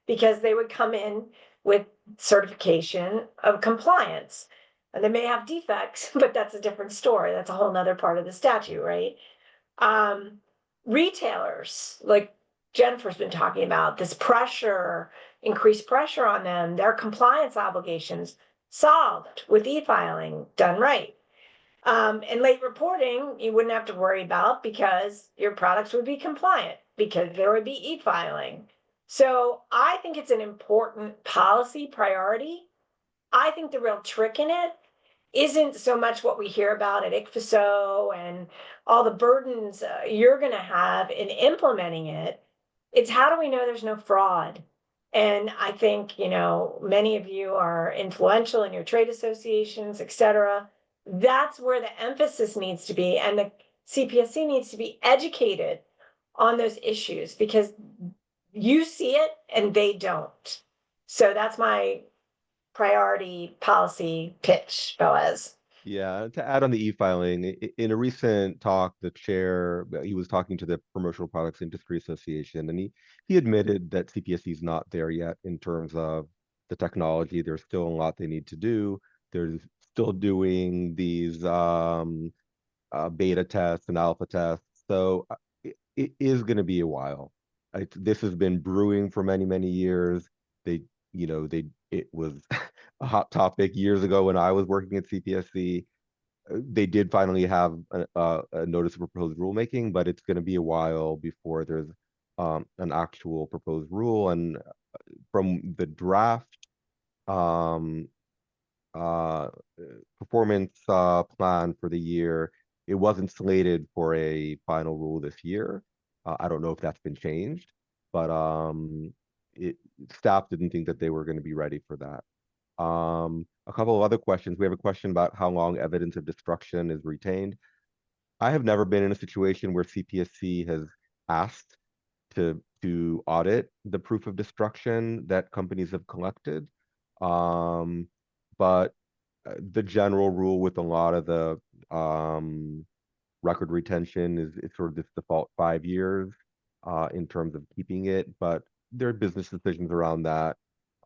because they would come in with certification of compliance. And they may have defects, but that's a different story. That's a whole nother part of the statute, right? Retailers, like Jennifer's been talking about, this pressure, increased pressure on them, their compliance obligations solved with e-filing done right. And late reporting, you wouldn't have to worry about because your products would be compliant because there would be e-filing. So I think it's an important policy priority. I think the real trick in it isn't so much what we hear about at ICFSO and all the burdens you're going to have in implementing it. It's how do we know there's no fraud? And I think, many of you are influential in your trade associations, et cetera. That's where the emphasis needs to be. And the CPSC needs to be educated on those issues because you see it and they don't. So that's my priority policy pitch, Boaz. Yeah, to add on the e-filing, in a recent talk, the chair, he was talking to the Promotional Products Industry Association, and he admitted that CPSC is not there yet in terms of the technology. There's still a lot they need to do. They're still doing these beta tests and alpha tests. So it is going to be a while. This has been brewing for many, many years. It was a hot topic years ago when I was working at CPSC. They did finally have a notice of proposed rulemaking, but it's going to be a while before there's an actual proposed rule. And from the draft um, uh, performance plan for the year, it wasn't slated for a final rule this year. I don't know if that's been changed, but staff didn't think that they were going to be ready for that. A couple of other questions. We have a question about how long evidence of destruction is retained. I have never been in a situation where CPSC has asked to audit the proof of destruction that companies have collected. But the general rule with a lot of the record retention is sort of this default 5 years in terms of keeping it, but there are business decisions around that,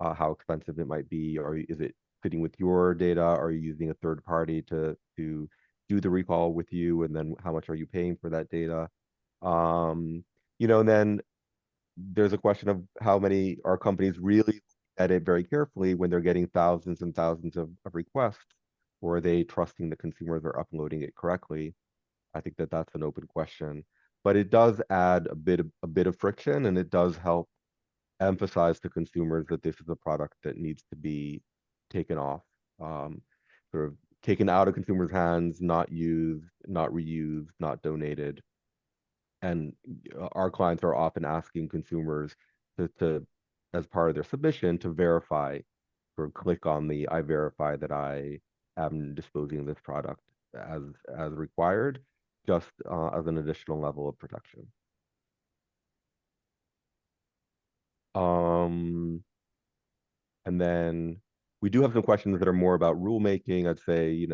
how expensive it might be, or is it fitting with your data? Are you using a third party to do the recall with you, and then how much are you paying for that data? And then there's a question of how many are companies really at it very carefully when they're getting thousands and thousands of requests, or are they trusting the consumers are uploading it correctly? I think that that's an open question, but it does add a bit of friction, and it does help emphasize to consumers that this is a product that needs to be taken off, sort of taken out of consumers' hands, not used, not reused, not donated. And our clients are often asking consumers to as part of their submission, to verify or click on the I verify that I am disposing of this product as required, just as an additional level of protection. And then we do have some questions that are more about rulemaking. I'd say,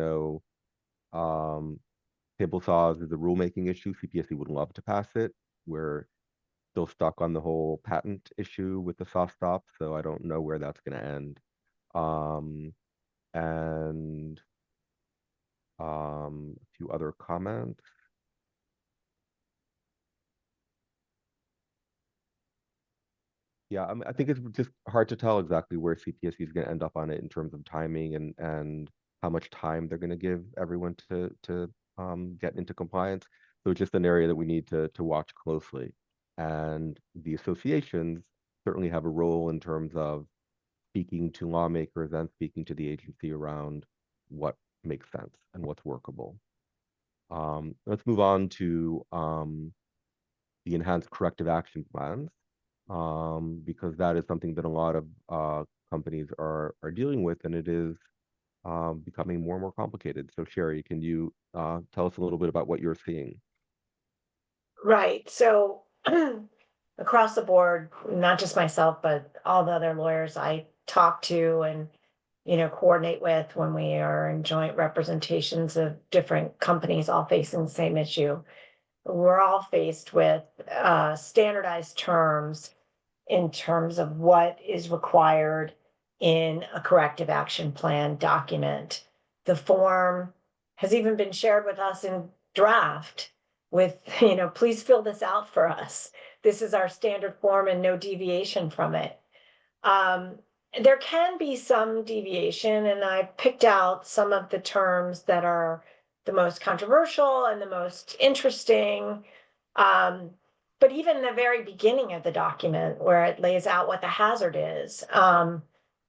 table saws is a rulemaking issue. CPSC would love to pass it. We're still stuck on the whole patent issue with the soft stop, so I don't know where that's going to end. And a few other comments. Yeah, I think it's just hard to tell exactly where CPSC is going to end up on it in terms of timing and how much time they're going to give everyone to get into compliance. So it's just an area that we need to watch closely. And the associations certainly have a role in terms of speaking to lawmakers and speaking to the agency around what makes sense and what's workable. Let's move on to the enhanced corrective action plans, because that is something that a lot of companies are dealing with, and it is becoming more and more complicated. So Sherry, can you tell us a little bit about what you're seeing? Right. So across the board, not just myself, but all the other lawyers I talk to and, coordinate with when we are in joint representations of different companies all facing the same issue, we're all faced with standardized terms in terms of what is required in a corrective action plan document. The form has even been shared with us in draft with, please fill this out for us. This is our standard form and no deviation from it. There can be some deviation, and I've picked out some of the terms that are the most controversial and the most interesting. But even the very beginning of the document where it lays out what the hazard is,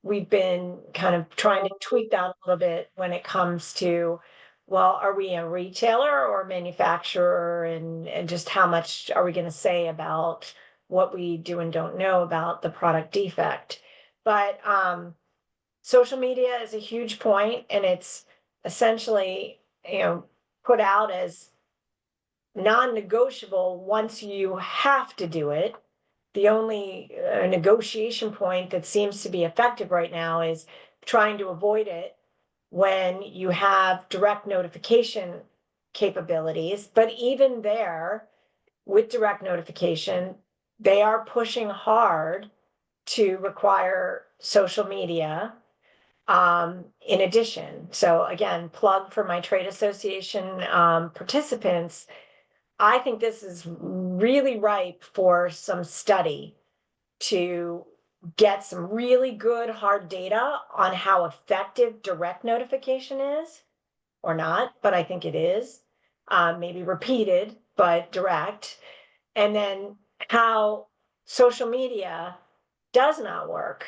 we've been kind of trying to tweak that a little bit when it comes to, well, are we a retailer or a manufacturer, and just how much are we going to say about what we do and don't know about the product defect. But social media is a huge point, and it's essentially, put out as non-negotiable once you have to do it. The only negotiation point that seems to be effective right now is trying to avoid it when you have direct notification capabilities. But even there, with direct notification, they are pushing hard to require social media in addition. So again, plug for my trade association participants. I think this is really ripe for some study to get some really good hard data on how effective direct notification is, or not, but I think it is. Maybe repeated, but direct. And then how social media does not work,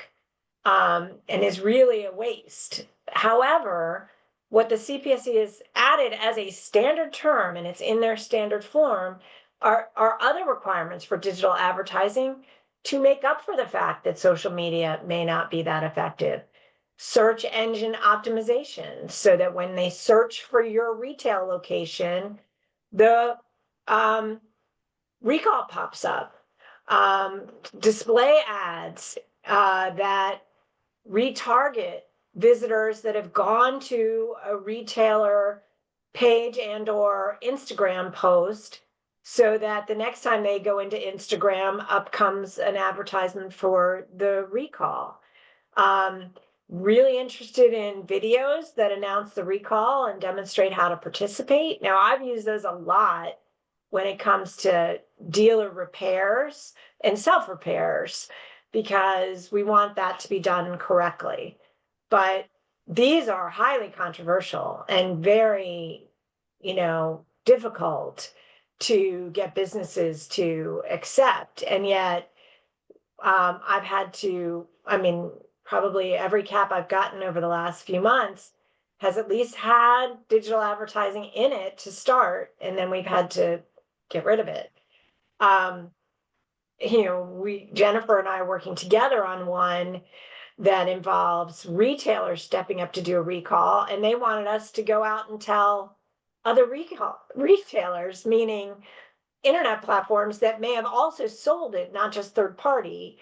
and is really a waste. However, what the CPSC has added as a standard term, and it's in their standard form, are other requirements for digital advertising to make up for the fact that social media may not be that effective. Search engine optimization, so that when they search for your retail location, the recall pops up. Display ads that retarget visitors that have gone to a retailer page and or Instagram post, so that the next time they go into Instagram, up comes an advertisement for the recall. Really interested in videos that announce the recall and demonstrate how to participate. Now, I've used those a lot when it comes to dealer repairs and self-repairs, because we want that to be done correctly. But these are highly controversial and very, difficult to get businesses to accept. And yet, I've had to, probably every cap I've gotten over the last few months has at least had digital advertising in it to start, and then we've had to get rid of it. Jennifer and I are working together on one that involves retailers stepping up to do a recall, and they wanted us to go out and tell other retailers, meaning internet platforms that may have also sold it, not just third party.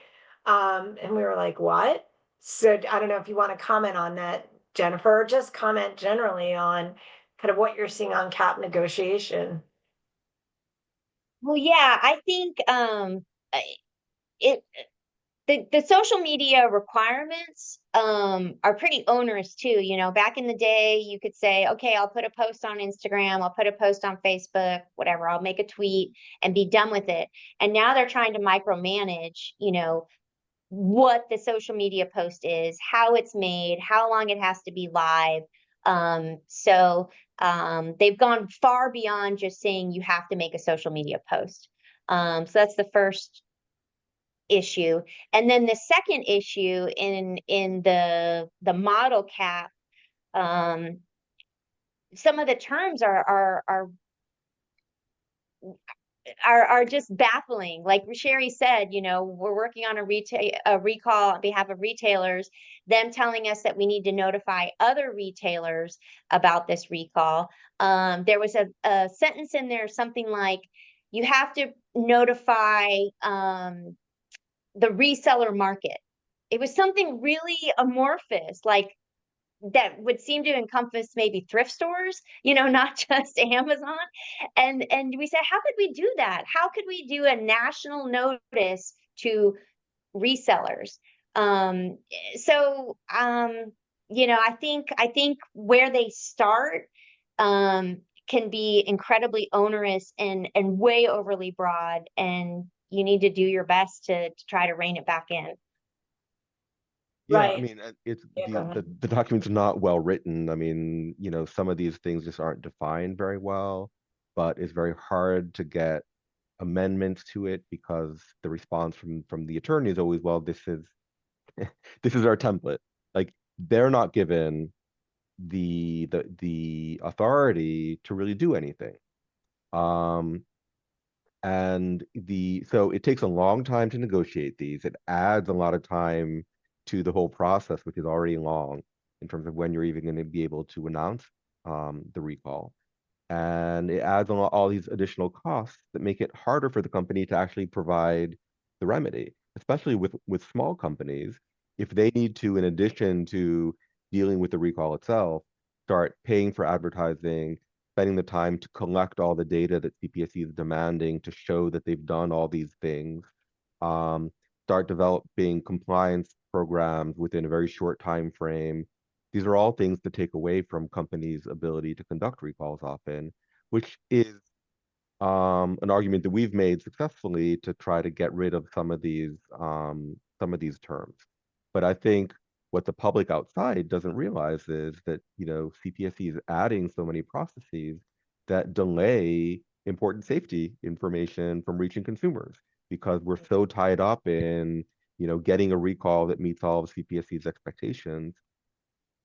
And we were like, what? So I don't know if you want to comment on that, Jennifer, or just comment generally on kind of what you're seeing on cap negotiation. Well, yeah, I think it the social media requirements are pretty onerous too. Back in the day, you could say, okay, I'll put a post on Instagram, I'll put a post on Facebook, whatever, I'll make a tweet and be done with it. And now they're trying to micromanage, what the social media post is, how it's made, how long it has to be live. So They've gone far beyond just saying you have to make a social media post. So that's the first issue. And then the second issue in the model cap, some of the terms are just baffling. Like Sherry said, we're working on a recall on behalf of retailers, them telling us that we need to notify other retailers about this recall. There was a sentence in there, something like, you have to notify the reseller market. It was something really amorphous, like that would seem to encompass maybe thrift stores, not just Amazon. And we said, how could we do that? How could we do a national notice to resellers? I think where they start can be incredibly onerous and way overly broad, and you need to do your best to try to rein it back in. Yeah, I Right. mean, it's Yeah, go ahead. the document's not well written. I mean, some of these things just aren't defined very well, but it's very hard to get amendments to it because the response from the attorney is always, well, this is this is our template. Like, they're not given the authority to really do anything. And so it takes a long time to negotiate these. It adds a lot of time to the whole process, which is already long in terms of when you're even going to be able to announce the recall. And it adds all these additional costs that make it harder for the company to actually provide the remedy, especially with small companies. If they need to, in addition to dealing with the recall itself, start paying for advertising, spending the time to collect all the data that CPSC is demanding to show that they've done all these things, start developing compliance programs within a very short time frame. These are all things to take away from companies' ability to conduct recalls often, which is an argument that we've made successfully to try to get rid of some of these terms. But I think what the public outside doesn't realize is that CPSC is adding so many processes that delay important safety information from reaching consumers because we're so tied up in getting a recall that meets all of CPSC's expectations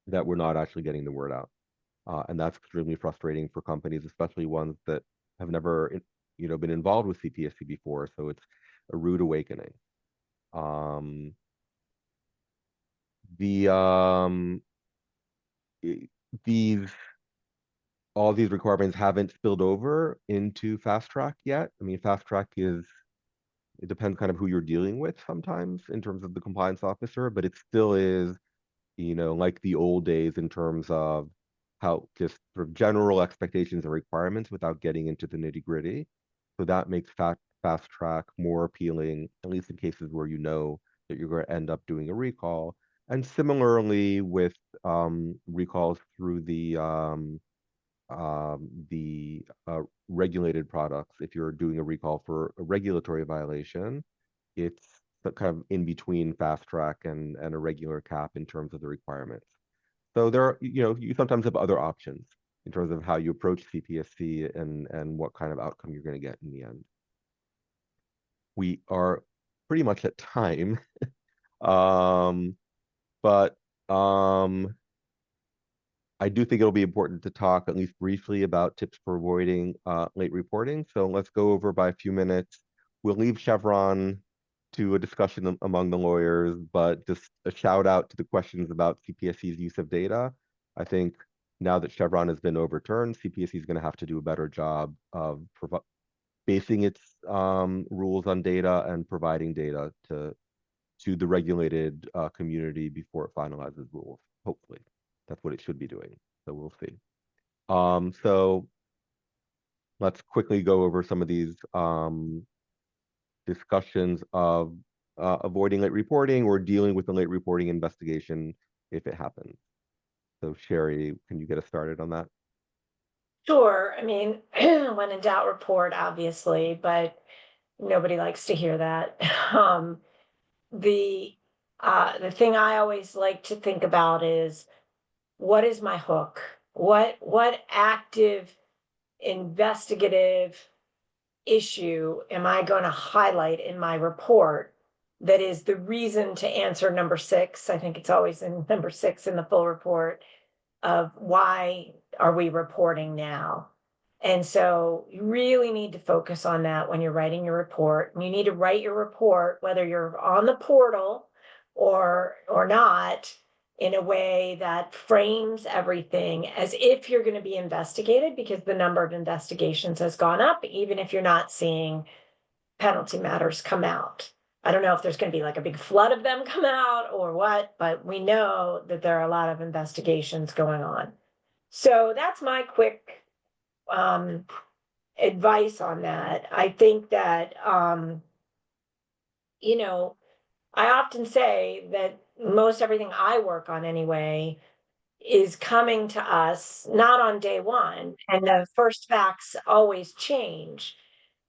that we're not actually getting the word out. And that's extremely frustrating for companies, especially ones that have never, been involved with CPSC before. So it's a rude awakening. All these requirements haven't spilled over into fast track yet. I mean, fast track it depends kind of who you're dealing with sometimes in terms of the compliance officer, but it still is like the old days in terms of how just sort of general expectations and requirements without getting into the nitty-gritty. So that makes fast track more appealing, at least in cases where that you're going to end up doing a recall. And similarly with recalls through the regulated products, if you're doing a recall for a regulatory violation, it's kind of in between fast track and a regular cap in terms of the requirements. So there are, you sometimes have other options in terms of how you approach CPSC and what kind of outcome you're going to get in the end. We are pretty much at time, but I do think it'll be important to talk at least briefly about tips for avoiding late reporting. So let's go over by a few minutes. We'll leave Chevron to a discussion among the lawyers, but just a shout out to the questions about CPSC's use of data. I think now that Chevron has been overturned, CPSC is going to have to do a better job of basing its rules on data and providing data to the regulated community before it finalizes rules, hopefully. That's what it should be doing. So we'll see. So let's quickly go over some of these discussions of avoiding late reporting or dealing with the late reporting investigation if it happens. So Sherry, can you get us started on that? Sure. I mean, when in doubt, report, obviously, but nobody likes to hear that. The thing I always like to think about is, what is my hook? What active investigative issue am I going to highlight in my report that is the reason to answer number 6? I think it's always in number 6 in the full report of why are we reporting now? And so you really need to focus on that when you're writing your report. And you need to write your report, whether you're on the portal or not, in a way that frames everything as if you're going to be investigated, because the number of investigations has gone up, even if you're not seeing penalty matters come out. I don't know if there's going to be like a big flood of them come out or what, but we know that there are a lot of investigations going on. So that's my quick advice on that. I think that, you know, I often say that most everything I work on anyway is coming to us not on day one, and the first facts always change.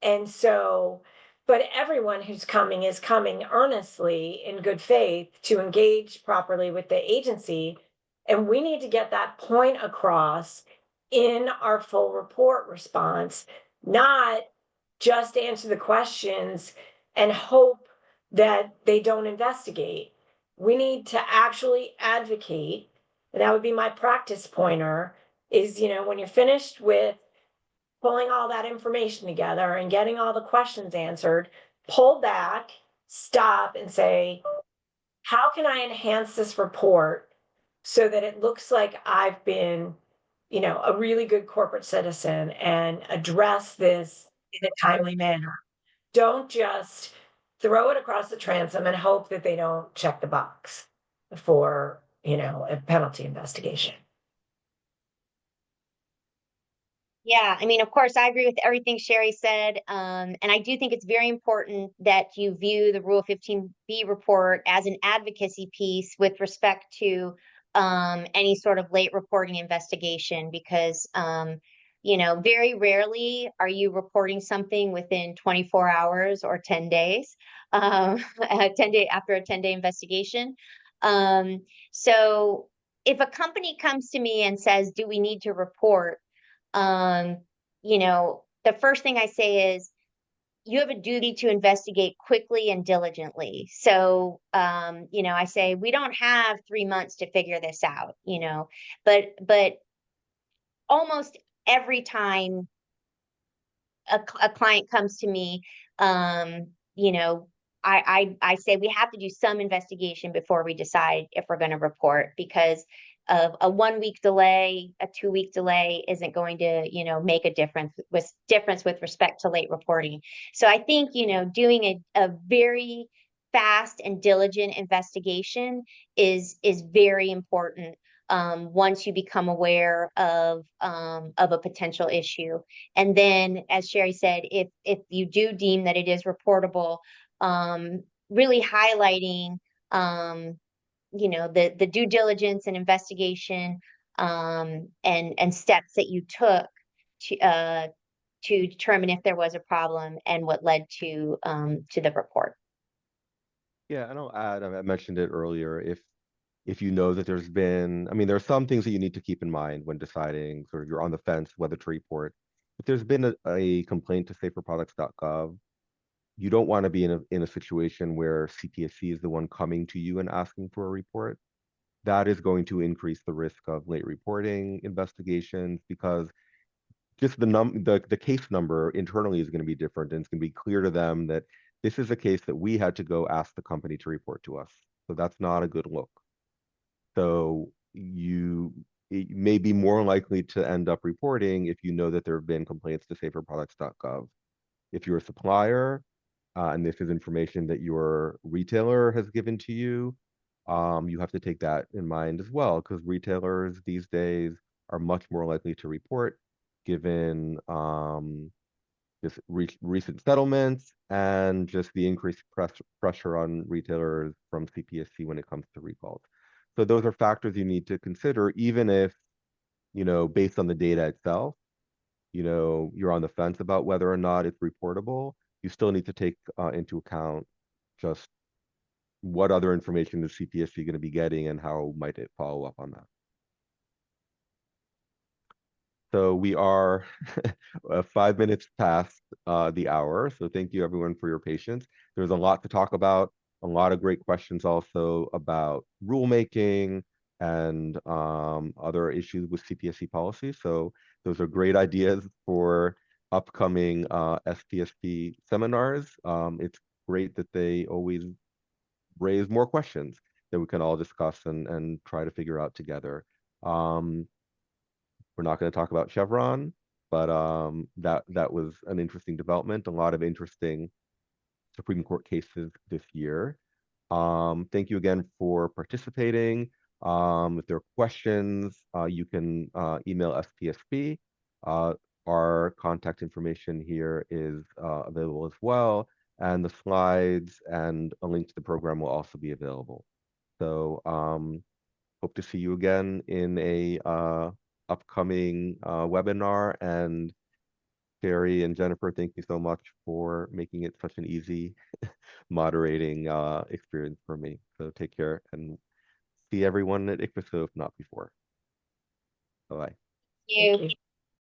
And so, but everyone who's coming is coming earnestly in good faith to engage properly with the agency. And we need to get that point across in our full report response, not just answer the questions and hope that they don't investigate. We need to actually advocate. And that would be my practice pointer is, when you're finished with pulling all that information together and getting all the questions answered, pull back, stop, and say, how can I enhance this report so that it looks like I've been, a really good corporate citizen and address this in a timely manner? Don't just throw it across the transom and hope that they don't check the box for, a penalty investigation. Yeah, I mean, of course, I agree with everything Sherry said. And I do think it's very important that you view the Rule 15B report as an advocacy piece with respect to any sort of late reporting investigation, because, very rarely are you reporting something within 24 hours or 10 days, 10 day after a 10-day investigation. So if a company comes to me and says, do we need to report? Um, the first thing I say is you have a duty to investigate quickly and diligently. So, I say we don't have 3 months to figure this out, but almost every time a client comes to me, I say we have to do some investigation before we decide if we're going to report, because of a 1 week delay, a 2 week delay isn't going to, make a difference with respect to late reporting. So I think, doing a very fast and diligent investigation is very important once you become aware of a potential issue. And then, as Sherry said, if you do deem that it is reportable, really highlighting, the due diligence and investigation, and steps that you took to determine if there was a problem and what led to the report. Yeah, and I'll add, I mentioned it earlier, if you know that there's been, I mean, there are some things that you need to keep in mind when deciding, sort of you're on the fence whether to report. If there's been a complaint to saferproducts.gov, you don't want to be in a situation where CPSC is the one coming to you and asking for a report. That is going to increase the risk of late reporting investigations, because just the case number internally is going to be different, and it's going to be clear to them that this is a case that we had to go ask the company to report to us. So that's not a good look. So it may be more likely to end up reporting if you know that there have been complaints to saferproducts.gov. If you're a supplier, and this is information that your retailer has given to you, you have to take that in mind as well, because retailers these days are much more likely to report given just recent settlements and just the increased pressure on retailers from CPSC when it comes to recalls. So those are factors you need to consider, even if, based on the data itself, you're on the fence about whether or not it's reportable. You still need to take into account just what other information is CPSC going to be getting and how might it follow up on that. So we are 5 minutes past the hour. So thank you everyone for your patience. There's a lot to talk about, a lot of great questions also about rulemaking and other issues with CPSC policy. So those are great ideas for upcoming SPSP seminars. It's great that they always raise more questions that we can all discuss and try to figure out together. We're not going to talk about Chevron, but that was an interesting development. A lot of interesting Supreme Court cases this year. Thank you again for participating. If there are questions, you can email SPSP. Our contact information here is available as well, and the slides and a link to the program will also be available. So hope to see you again in a upcoming webinar. And Sherry and Jennifer, thank you so much for making it such an easy moderating experience for me. So take care and see everyone at ICPSO if not before. Bye-bye. You. Thank you.